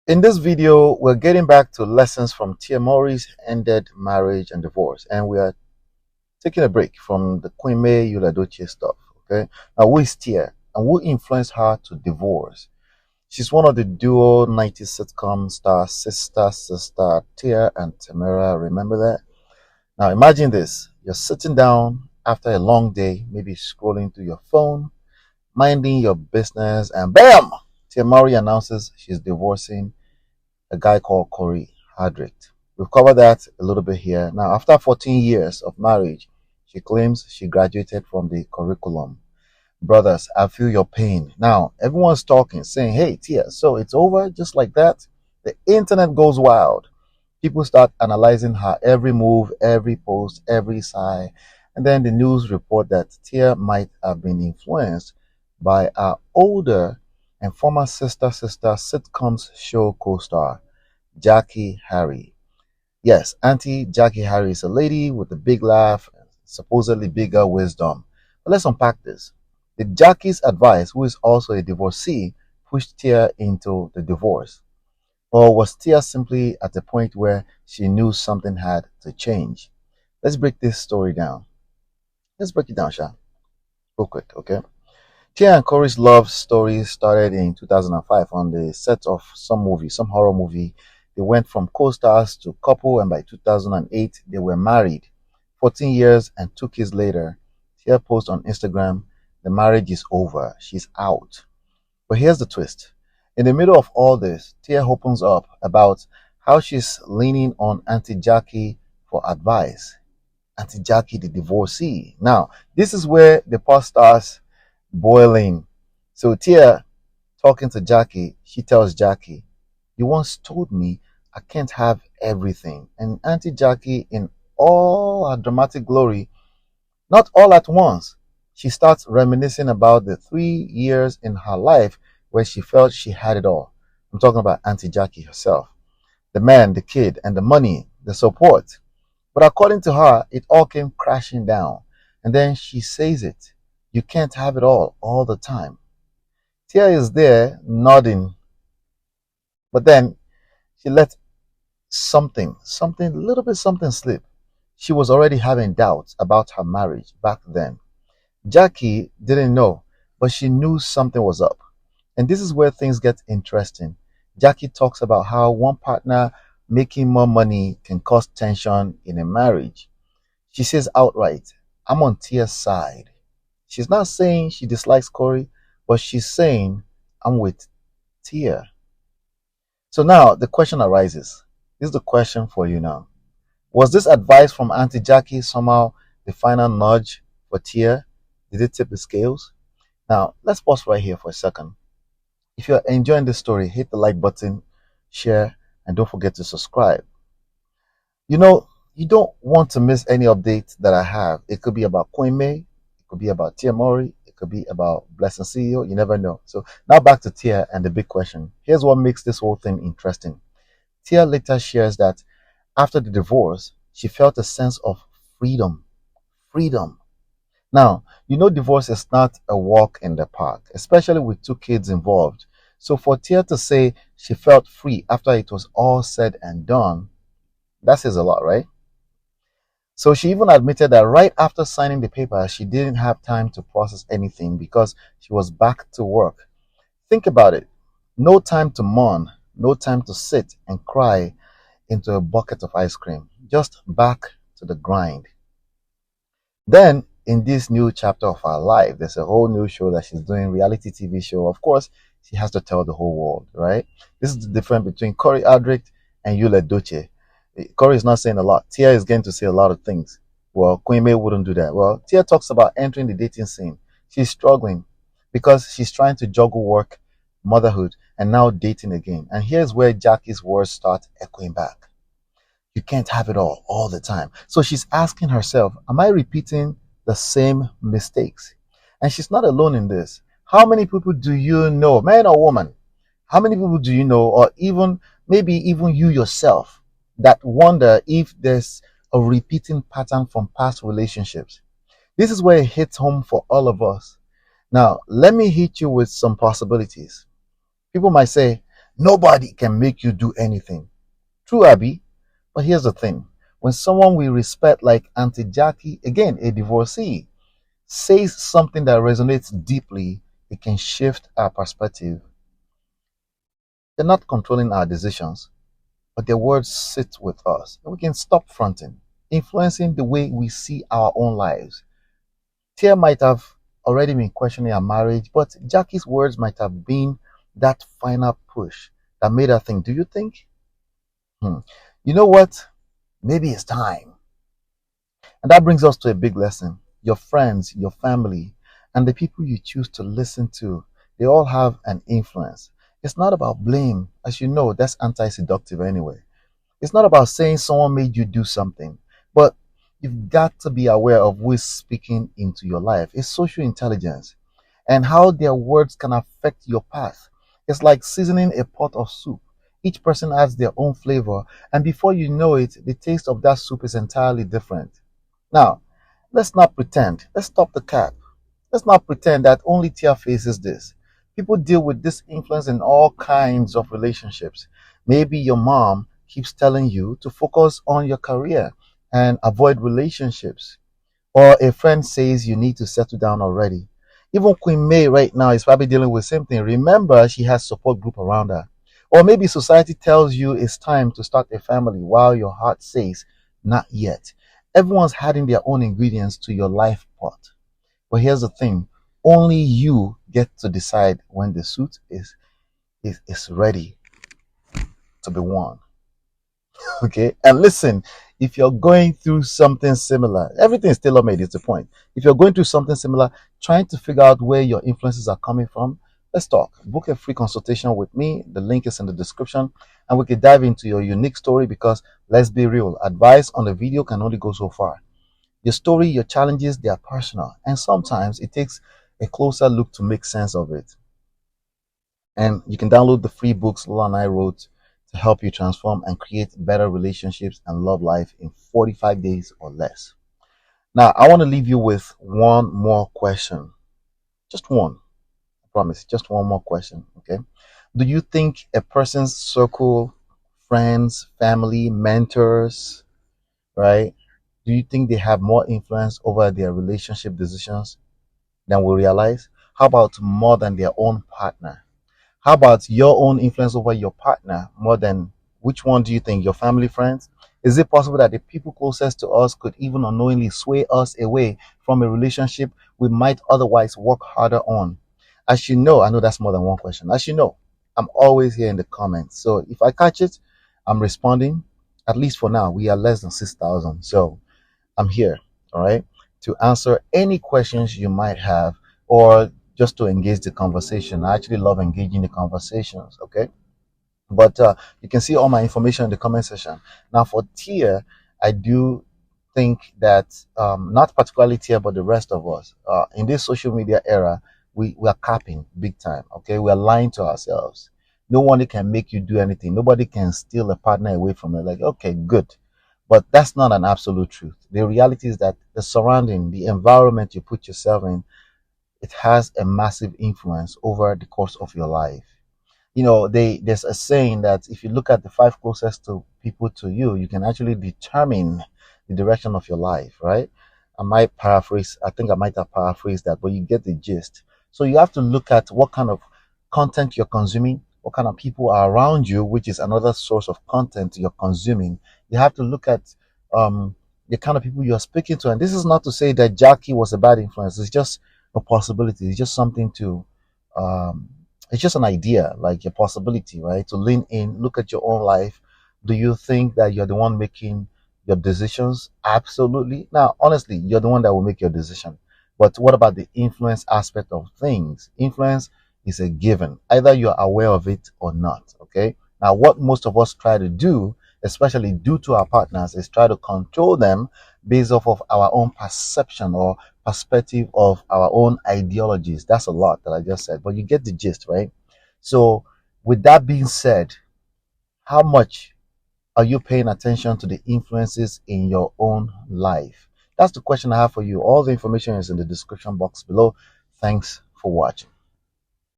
In this video, we're getting back to lessons from Tia Mowry's ended marriage and divorce, and we are taking a break from the Queen May Yul-Edochie stuff. Okay, now who is Tia and who influenced her to divorce? She's one of the duo 90s sitcom stars, sister Tia and Tamara. Remember that? Now imagine this: you're sitting down after a long day, maybe scrolling through your phone, minding your business, and bam! Tia Mowry announces she's divorcing a guy called Corey Hardrick. We've covered that a little bit here. Now, after 14 years of marriage, she claims she graduated from the curriculum. Brothers, I feel your pain. Now, everyone's talking, saying, hey, Tia, so it's over just like that? The internet goes wild. People start analyzing her every move, every post, every sigh. And then the news report that Tia might have been influenced by her older and former sister sitcoms show co-star Jackie Harry. Yes, Auntie Jackie Harry is a lady with a big laugh and supposedly bigger wisdom. But let's unpack this. Did Jackie's advice, who is also a divorcee, push Tia into the divorce? Or was Tia simply at a point where she knew something had to change? Let's break this story down. Let's break it down, Sha. Real quick, okay? Tia and Corey's love story started in 2005 on the set of some movie, some horror movie. They went from co-stars to couple, and by 2008, they were married. 14 years and 2 kids later, Tia posts on Instagram, the marriage is over. She's out. But here's the twist. In the middle of all this, Tia opens up about how she's leaning on Auntie Jackie for advice. Auntie Jackie, the divorcee. Now, this is where the pot starts boiling. So Tia, talking to Jackie, she tells Jackie, you once told me I can't have everything. And Auntie Jackie, in all her dramatic glory, not all at once, she starts reminiscing about the 3 years in her life where she felt she had it all. I'm talking about Auntie Jackie herself. The man, the kid, and the money, the support. But according to her, it all came crashing down. And then she says it. You can't have it all the time. Tia is there nodding. But then she let something slip. She was already having doubts about her marriage back then. Jackie didn't know, but she knew something was up. And this is where things get interesting. Jackie talks about how one partner making more money can cause tension in a marriage. She says outright, I'm on Tia's side. She's not saying she dislikes Corey, but she's saying, I'm with Tia. So now the question arises. This is the question for you now. Was this advice from Auntie Jackie somehow the final nudge for Tia? Did it tip the scales? Now, let's pause right here for a second. If you're enjoying this story, hit the like button, share, and don't forget to subscribe. You know, you don't want to miss any updates that I have. It could be about Queen May, it could be about Tia Mowry, it could be about Blessing CEO, you never know. So now back to Tia and the big question. Here's what makes this whole thing interesting. Tia later shares that after the divorce, she felt a sense of freedom. Freedom. Now, you know, divorce is not a walk in the park, especially with 2 kids involved. So for Tia to say she felt free after it was all said and done, that says a lot, right? So she even admitted that right after signing the paper, she didn't have time to process anything because she was back to work. Think about it. No time to mourn, no time to sit and cry into a bucket of ice cream. Just back to the grind. Then, in this new chapter of her life, there's a whole new show that she's doing, reality TV show. Of course, she has to tell the whole world, right? This is the difference between Corey Hardrick and Yul-Edochie. Corey is not saying a lot. Tia is going to say a lot of things. Well, Queen May wouldn't do that. Well, Tia talks about entering the dating scene. She's struggling because she's trying to juggle work, motherhood, and now dating again. And here's where Jackie's words start echoing back. You can't have it all the time. So she's asking herself, am I repeating the same mistakes? And she's not alone in this. How many people do you know, man or woman? How many people do you know, or even maybe even you yourself, that wonder if there's a repeating pattern from past relationships? This is where it hits home for all of us. Now, let me hit you with some possibilities. People might say, Nobody can make you do anything. True, Abby. But here's the thing. When someone we respect, like Auntie Jackie, again, a divorcee, says something that resonates deeply, it can shift our perspective. They're not controlling our decisions, but their words sit with us. And we can stop fronting, influencing the way we see our own lives. Tia might have already been questioning her marriage, but Jackie's words might have been that final push that made her think, do you think? Hmm. You know what? Maybe it's time. And that brings us to a big lesson. Your friends, your family, and the people you choose to listen to, they all have an influence. It's not about blame. As you know, that's anti seductive anyway. It's not about saying someone made you do something, but you've got to be aware of who is speaking into your life. It's social intelligence and how their words can affect your path. It's like seasoning a pot of soup. Each person adds their own flavor, and before you know it, the taste of that soup is entirely different. Now, let's not pretend. Let's stop the cap. Let's not pretend that only Tia faces this. People deal with this influence in all kinds of relationships. Maybe your mom keeps telling you to focus on your career and avoid relationships. Or a friend says you need to settle down already. Even Queen May right now is probably dealing with the same thing. Remember, she has support group around her. Or maybe society tells you it's time to start a family while your heart says not yet. Everyone's adding their own ingredients to your life pot. But here's the thing, only you get to decide when the suit is ready to be worn. Okay? And listen, if you're going through something similar, everything is tailor made, it's the point. If you're going through something similar, trying to figure out where your influences are coming from, let's talk. Book a free consultation with me. The link is in the description, and we can dive into your unique story because let's be real, advice on the video can only go so far. Your story, your challenges, they are personal, and sometimes it takes a closer look to make sense of it. And you can download the free books Lola and I wrote to help you transform and create better relationships and love life in 45 days or less. Now, I want to leave you with one more question. Just one. I promise. Just one more question. Okay. Do you think a person's circle, friends, family, mentors, right? Do you think they have more influence over their relationship decisions than we realize? How about more than their own partner? How about your own influence over your partner more than which one do you think? Your family, friends? Is it possible that the people closest to us could even unknowingly sway us away from a relationship we might otherwise work harder on? As you know, I know that's more than one question. As you know, I'm always here in the comments. So if I catch it, I'm responding. At least for now, we are less than 6,000. So I'm here, all right, to answer any questions you might have or just to engage the conversation. I actually love engaging the conversations, okay? But you can see all my information in the comment section. Now, for Tia, I do think that not particularly Tia, but the rest of us in this social media era, we are capping big time, okay? We are lying to ourselves. No one can make you do anything. Nobody can steal a partner away from you. Like, okay, good. But that's not an absolute truth. The reality is that the surrounding, the environment you put yourself in, it has a massive influence over the course of your life. You know, there's a saying that if you look at the five closest to people to you, you can actually determine the direction of your life, right? I think I might have paraphrased that, but you get the gist. So you have to look at what kind of content you're consuming, what kind of people are around you, which is another source of content you're consuming. You have to look at the kind of people you're speaking to. And this is not to say that Jackie was a bad influence. It's just a possibility. It's just something to um, it's just an idea, like a possibility, right? To lean in, look at your own life. Do you think that you're the one making your decisions? Absolutely. Now, honestly, you're the one that will make your decision. But what about the influence aspect of things? Influence is a given. Either you're aware of it or not. Okay. Now, what most of us try to do, especially due to our partners, is try to control them based off of our own perception or perspective of our own ideologies. That's a lot that I just said, but you get the gist, right? So, with that being said, how much are you paying attention to the influences in your own life? That's the question I have for you. All the information is in the description box below. Thanks for watching.